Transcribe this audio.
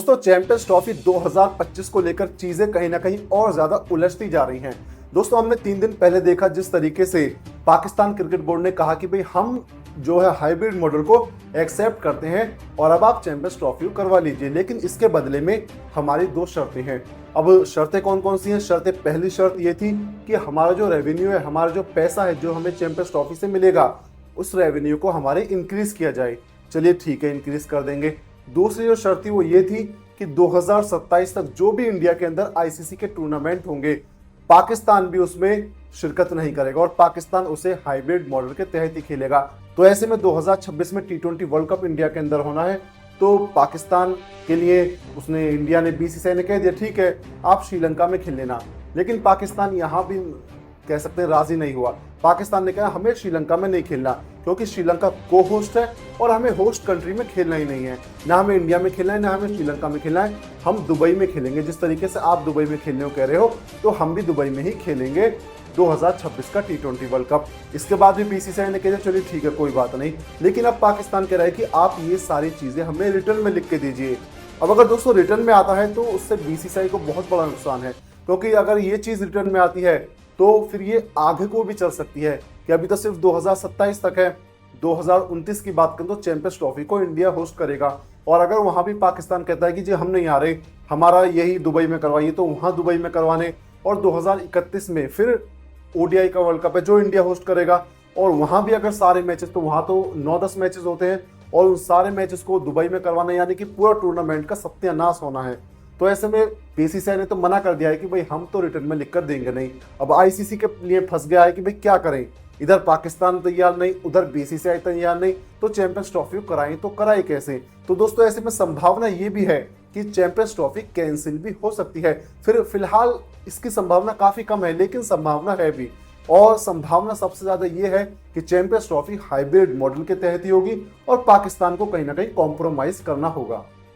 दोस्तों champions trophy 2025 को लेकर चीजें कहीं ना कहीं और ज्यादा उलझती जा रही हैं। दोस्तों हमने 3 दिन पहले देखा जिस तरीके से पाकिस्तान क्रिकेट बोर्ड ने कहा कि भाई हम जो है हाइब्रिड मॉडल को एक्सेप्ट करते हैं और अब आप चैंपियंस ट्रॉफी करवा लीजिए, लेकिन इसके बदले में हमारी 2 शर्तें हैं। अब शर्तें कौन कौन सी हैं? शर्तें, पहली शर्त ये थी कि हमारा जो रेवेन्यू है, हमारा जो पैसा है जो हमें चैंपियंस ट्रॉफी से मिलेगा, उस रेवेन्यू को हमारे इंक्रीज किया जाए। चलिए ठीक है, इंक्रीज कर देंगे। दूसरी जो शर्त थी वो ये थी कि 2027 तक जो भी इंडिया के अंदर आईसीसी के टूर्नामेंट होंगे, पाकिस्तान भी उसमें शिरकत नहीं करेगा और पाकिस्तान उसे हाइब्रिड मॉडल के तहत ही खेलेगा। तो ऐसे में 2026 में T20 वर्ल्ड कप इंडिया के अंदर होना है, तो पाकिस्तान के लिए इंडिया ने बीसीसीआई ने कह दिया ठीक है आप श्रीलंका में खेल लेना, लेकिन पाकिस्तान यहाँ भी कह सकते हैं राजी नहीं हुआ। पाकिस्तान ने कहा हमें श्रीलंका में नहीं खेलना क्योंकि श्रीलंका को होस्ट है और हमें होस्ट कंट्री में खेलना ही नहीं है, ना हमें इंडिया में खेलना है ना हमें श्रीलंका में खेलना है, हम दुबई में खेलेंगे। जिस तरीके से आप दुबई में खेलने को कह रहे हो तो हम भी दुबई में ही खेलेंगे 2026 का T20 वर्ल्ड कप। इसके बाद भी बीसीसीआई ने कहा चलिए ठीक है कोई बात नहीं, लेकिन अब पाकिस्तान कह रहा है कि आप ये सारी चीजें हमें रिटर्न में लिख के दीजिए। अब अगर दोस्तों रिटर्न में आता है तो उससे बीसीसीआई को बहुत बड़ा नुकसान है, क्योंकि अगर ये चीज रिटर्न में आती है तो फिर ये आगे को भी चल सकती है कि अभी तो सिर्फ 2027 तक है, 2029 की बात करें तो चैंपियंस ट्रॉफी को इंडिया होस्ट करेगा। और अगर वहां भी पाकिस्तान कहता है कि जी हम नहीं आ रहे, हमारा यही दुबई में करवाइए, तो वहां दुबई में करवाने और 2031 में फिर ओडीआई का वर्ल्ड कप है जो इंडिया होस्ट करेगा, और वहां भी अगर सारे मैचेस, तो वहां तो 9-10 मैचेस होते हैं और उन सारे मैचेस को दुबई में करवाना, यानी कि पूरा टूर्नामेंट का सत्यानाश होना है। तो ऐसे में बीसीसीआई ने तो मना कर दिया है कि भाई हम तो रिटर्न में लिखकर देंगे नहीं। अब आईसीसी के लिए फंस गया है कि भाई क्या करें, इधर पाकिस्तान तैयार नहीं, उधर बीसीसीआई तैयार नहीं, तो चैंपियंस ट्रॉफी कराएं तो कराए कैसे? तो दोस्तों ऐसे में संभावना ये भी है कि चैंपियंस ट्रॉफी कैंसिल भी हो सकती है। फिर फिलहाल इसकी संभावना काफी कम है, लेकिन संभावना है भी, और संभावना सबसे ज्यादा ये है कि चैंपियंस ट्रॉफी हाइब्रिड मॉडल के तहत ही होगी और पाकिस्तान को कहीं ना कहीं कॉम्प्रोमाइज करना होगा।